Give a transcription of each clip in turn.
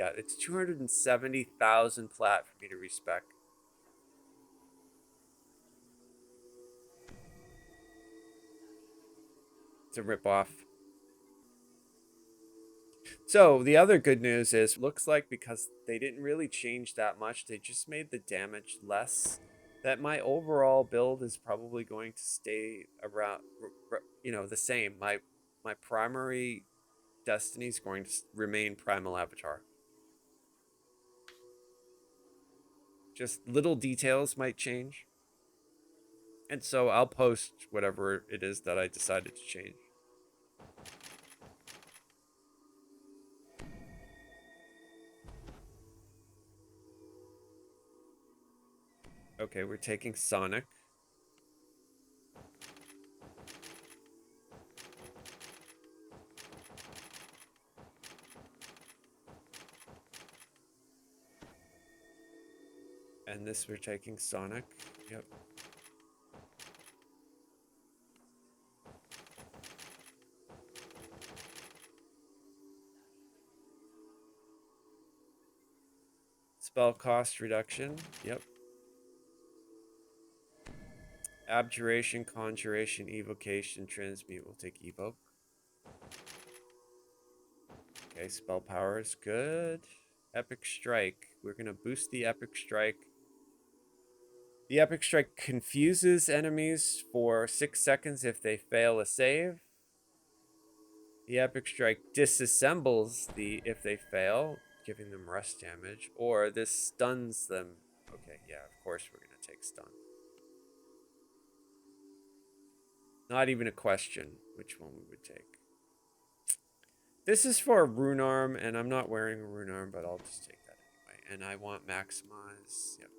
Yeah, it's 270,000 plat for me to respec. It's a ripoff. So the other good news is, looks like because they didn't really change that much, they just made the damage less, that my overall build is probably going to stay around, you know, the same. My primary destiny is going to remain Primal Avatar. Just little details might change. And so I'll post whatever it is that I decided to change. Okay, we're taking Sonic. And this we're taking Sonic. Yep. Spell cost reduction. Yep. Abjuration, Conjuration, Evocation, Transmute. We'll take Evoke. Okay, spell power is good. Epic Strike. We're going to boost the Epic Strike. The Epic Strike confuses enemies for 6 seconds if they fail a save. The Epic Strike disassembles if they fail, giving them rest damage, or this stuns them. Okay, yeah, of course we're going to take stun. Not even a question which one we would take. This is for a rune arm, and I'm not wearing a rune arm, but I'll just take that anyway. And I want maximize. Yep.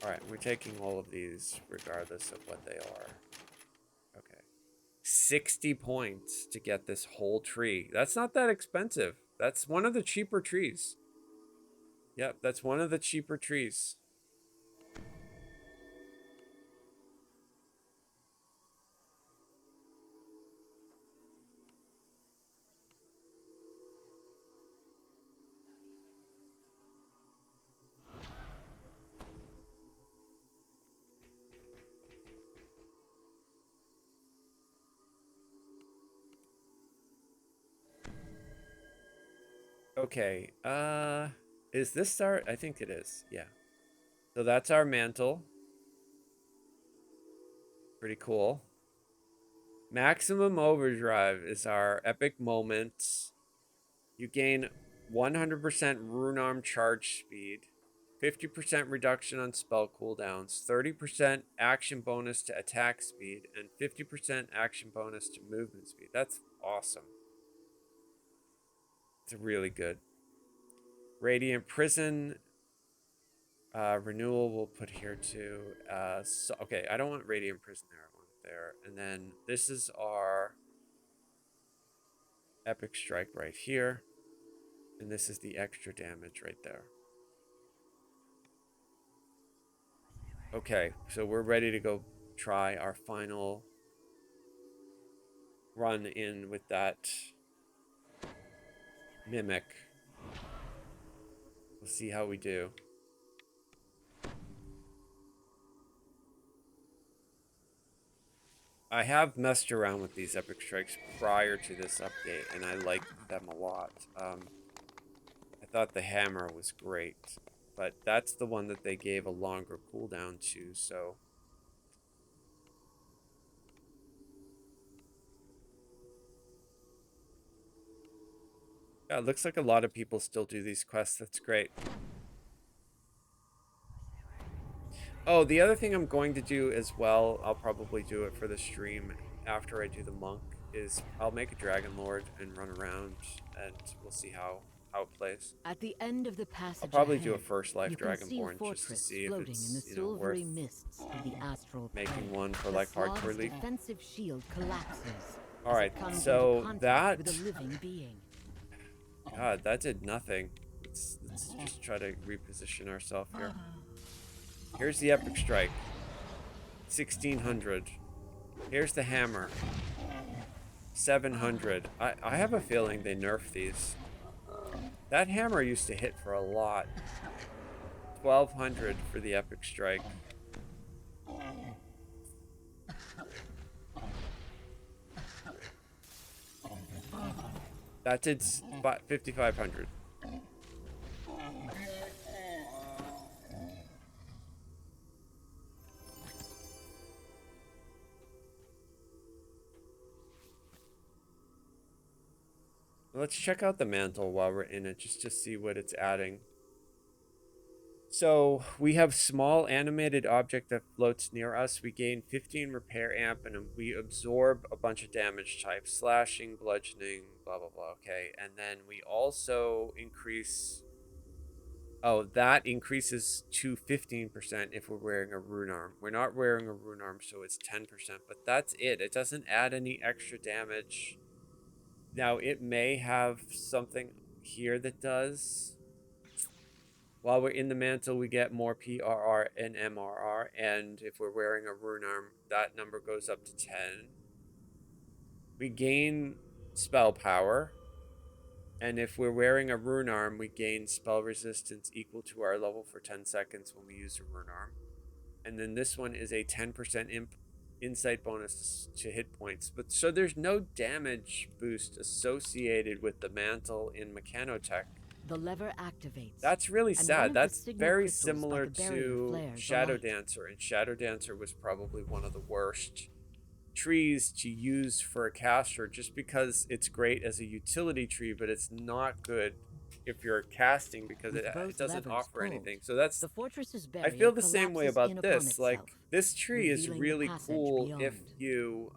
Alright, we're taking all of these regardless of what they are. Okay. 60 points to get this whole tree. That's not that expensive. That's one of the cheaper trees. Yep, that's one of the cheaper trees. Okay, is this our, I think it is, yeah. So that's our mantle. Pretty cool. Maximum Overdrive is our epic moment. You gain 100% rune arm charge speed, 50% reduction on spell cooldowns, 30% action bonus to attack speed, and 50% action bonus to movement speed. That's awesome. It's really good. Radiant Prison renewal we'll put here too. So, okay, I don't want Radiant Prison there. I want it there. And then this is our Epic Strike right here. And this is the extra damage right there. Okay, so we're ready to go try our final run in with that Mimic. We'll see how we do. I have messed around with these Epic Strikes prior to this update, and I like them a lot. I thought the hammer was great, but that's the one that they gave a longer cooldown to, so... Yeah, it looks like a lot of people still do these quests. That's great. Oh, the other thing I'm going to do as well, I'll probably do it for the stream after I do the monk, is I'll make a Dragon Lord and run around, and we'll see how it plays. At the end of the passage I'll probably ahead, do a first life Dragonborn just to see if it's, it's, you know, worth making one for like hardcore league. Defensive shield collapses. Alright, so that... God, that did nothing. Let's just try to reposition ourselves here. Here's the Epic Strike. 1600. Here's the hammer. 700. I have a feeling they nerf these. That hammer used to hit for a lot. 1200 for the epic strike. That did 5500. Let's check out the mantle while we're in it, just to see what it's adding. So we have small animated object that floats near us. We gain 15 repair amp and we absorb a bunch of damage types, slashing, bludgeoning, blah, blah, blah. Okay. And then we also increase. Oh, that increases to 15% if we're wearing a rune arm. We're not wearing a rune arm, so it's 10%, but that's it. It doesn't add any extra damage. Now, it may have something here that does. While we're in the mantle, we get more PRR and MRR, and if we're wearing a rune arm, that number goes up to 10. We gain spell power, and if we're wearing a rune arm, we gain spell resistance equal to our level for 10 seconds when we use a rune arm. And then this one is a 10% insight bonus to hit points. But so there's no damage boost associated with the mantle in Machrotechnic. The lever activates. That's really sad. That's very similar like to Shadow Dancer, and Shadow Dancer was probably one of the worst trees to use for a caster just because it's great as a utility tree, but it's not good if you're casting because it doesn't offer anything. So that's the fortress's I feel the same way about this. Like, this tree is really cool if you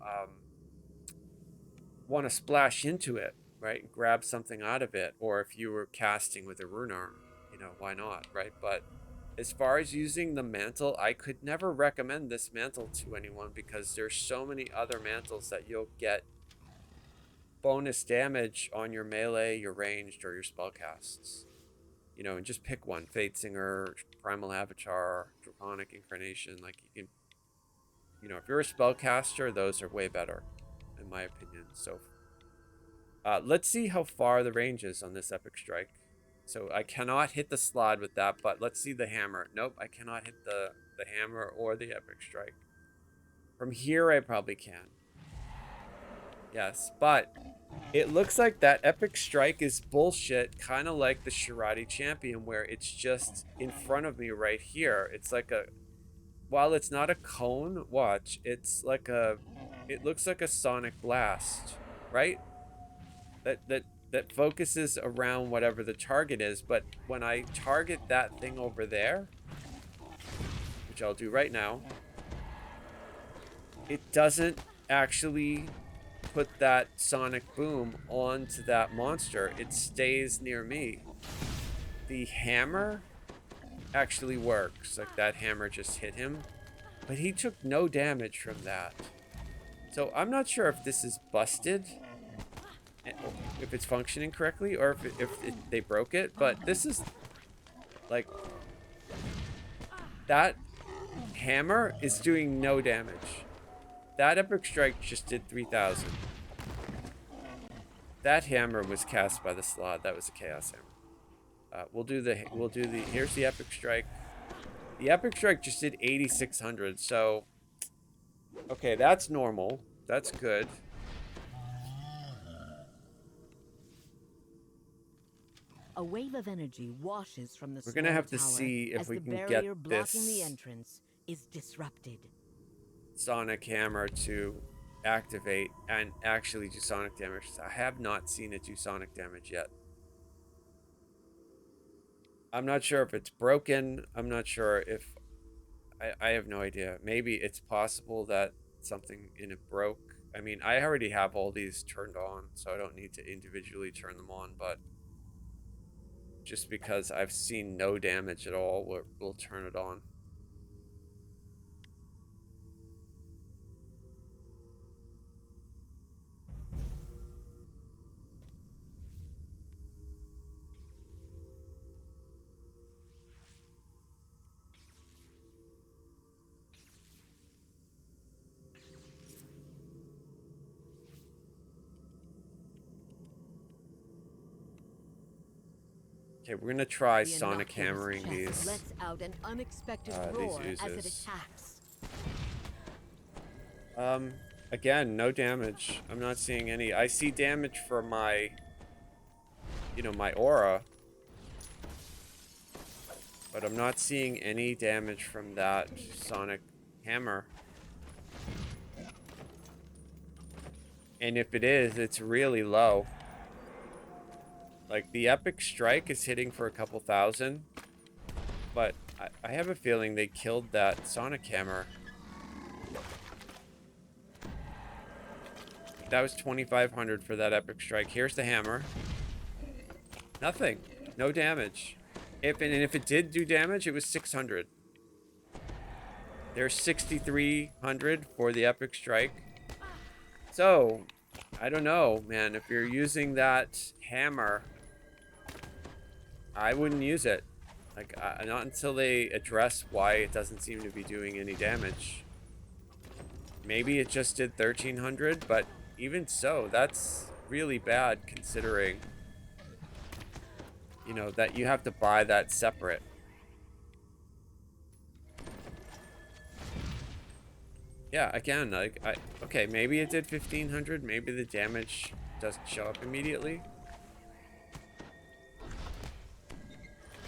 want to splash into it, right? And grab something out of it, or if you were casting with a rune arm, you know, why not, right? But as far as using the mantle, I could never recommend this mantle to anyone because there's so many other mantles that you'll get bonus damage on your melee, your ranged, or your spellcasts. You know, and just pick one. Fate Singer, Primal Avatar, Draconic Incarnation. Like, you can, you know, if you're a spellcaster, those are way better, in my opinion. So, let's see how far the range is on this Epic Strike. So I cannot hit the slot with that, but let's see the hammer. Nope, I cannot hit the hammer or the Epic Strike. From here, I probably can. Yes, but it looks like that Epic Strike is bullshit, kind of like the Shirati Champion, where it's just in front of me right here. It's like a, while it's not a cone, watch, it's like a, it looks like a sonic blast, right? That focuses around whatever the target is, but when I target that thing over there, which I'll do right now, it doesn't actually put that sonic boom onto that monster. It stays near me. The hammer actually works. Like, that hammer just hit him, but he took no damage from that. So I'm not sure if this is busted, if it's functioning correctly, or if they broke it, but this is like, that hammer is doing no damage. That Epic Strike just did 3,000. That hammer was cast by the slot. That was a Chaos Hammer. We'll do the, here's the Epic Strike. The Epic Strike just did 8,600, so, okay, that's normal. That's good. A wave of energy washes from the We're gonna have to see if we can get blocking the this entrance is disrupted. Sonic Hammer to activate and actually do sonic damage. I have not seen it do sonic damage yet. I'm not sure if it's broken. I'm not sure if, I have no idea. Maybe it's possible that something in it broke. I mean, I already have all these turned on, so I don't need to individually turn them on, but just because I've seen no damage at all, we'll turn it on. Okay, we're gonna try The sonic innocuous hammering chest these lets out an unexpected these roar as it oozes. attacks. Again, no damage. I'm not seeing any. I see damage for my, you know, my aura, but I'm not seeing any damage from that sonic hammer. And if it is, it's really low. Like, the epic strike is hitting for a couple thousand, but I have a feeling they killed that sonic hammer. That was 2,500 for that epic strike. Here's the hammer. Nothing. No damage. And if it did do damage, it was 600. There's 6,300 for the epic strike. So, I don't know, man. If you're using that hammer, I wouldn't use it. Like, not until they address why it doesn't seem to be doing any damage. Maybe it just did 1,300, but even so, that's really bad considering, you know, that you have to buy that separate. Yeah, again, like, okay, maybe it did 1,500. Maybe the damage doesn't show up immediately.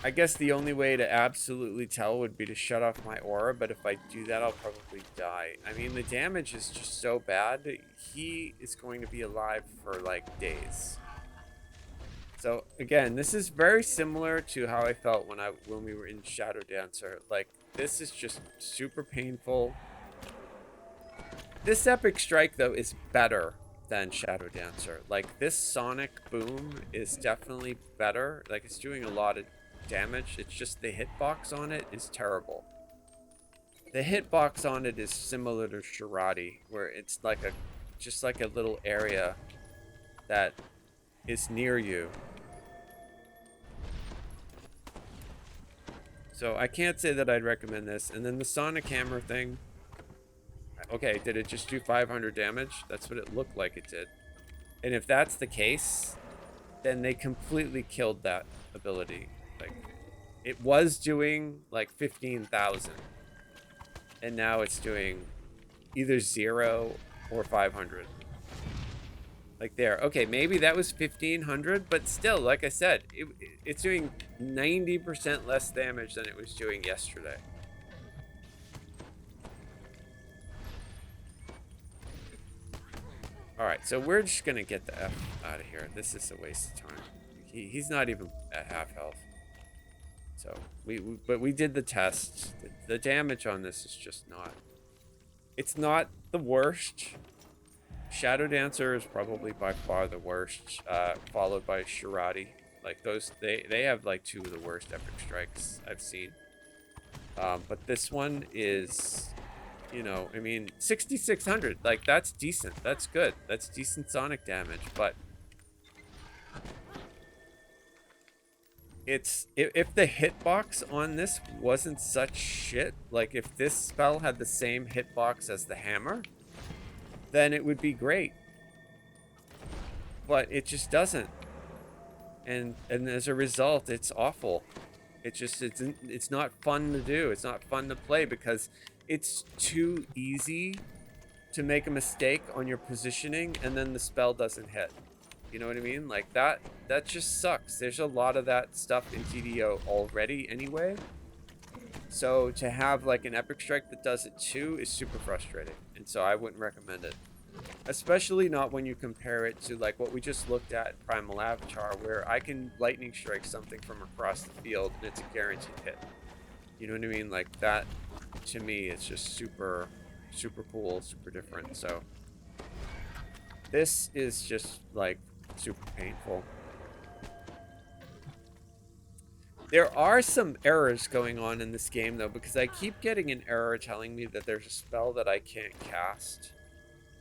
I guess the only way to absolutely tell would be to shut off my aura, but if I do that, I'll probably die. I mean, the damage is just so bad. He is going to be alive for, like, days. So, again, this is very similar to how I felt when we were in Shadow Dancer. Like, this is just super painful. This epic strike, though, is better than Shadow Dancer. Like, this sonic boom is definitely better. Like, it's doing a lot of damage. It's just the hitbox on it is terrible. The hitbox on it is similar to Shirati, where it's like just like a little area that is near you. So I can't say that I'd recommend this. And then the sonic hammer thing. Okay, did it just do 500 damage? That's what it looked like it did. And if that's the case, then they completely killed that ability. Like, it was doing like 15,000. And now it's doing either 0 or 500. Like there. Okay, maybe that was 1,500, but still, like I said, it's doing 90% less damage than it was doing yesterday. Alright, so we're just gonna get the F out of here. This is a waste of time. He's not even at half health. So, but we did the test. The damage on this is just not... It's not the worst. Shadow Dancer is probably by far the worst, followed by Shirati. Like, those, they have like 2 of the worst epic strikes I've seen. But this one is... You know, I mean, 6,600, like, that's decent. That's good. That's decent sonic damage, but it's, if the hitbox on this wasn't such shit, like, if this spell had the same hitbox as the hammer, then it would be great. But it just doesn't. And as a result, it's awful. It's not fun to do. It's not fun to play because it's too easy to make a mistake on your positioning and then the spell doesn't hit. You know what I mean? Like, that just sucks. There's a lot of that stuff in TDO already anyway. So to have like an epic strike that does it too is super frustrating. And so I wouldn't recommend it. Especially not when you compare it to like what we just looked at Primal Avatar, where I can lightning strike something from across the field and it's a guaranteed hit. You know what I mean? Like, that to me is just super cool, super different. So this is just like super painful. There are some errors going on in this game though, because I keep getting an error telling me that there's a spell that I can't cast.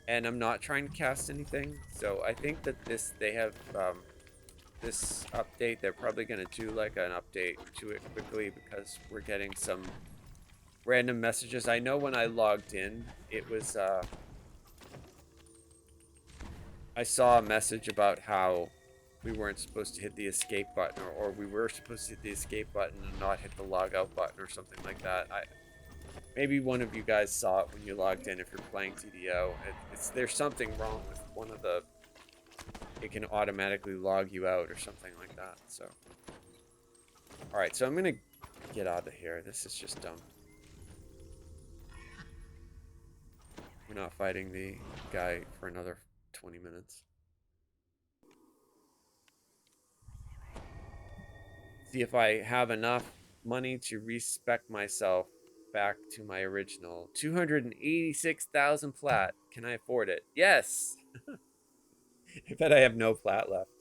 And I'm not trying to cast anything, so I think that they have this update. They're probably gonna do like an update to it quickly because we're getting some random messages. I know when I logged in, it was I saw a message about how we weren't supposed to hit the escape button, or we were supposed to hit the escape button and not hit the log out button or something like that. Maybe one of you guys saw it when you logged in if you're playing TDO. There's something wrong with one of the... It can automatically log you out or something like that, so... Alright, so I'm gonna get out of here. This is just dumb. We're not fighting the guy for another 20 minutes. See if I have enough money to respec myself back to my original 286,000 plat. Can I afford it? Yes. I bet I have no plat left.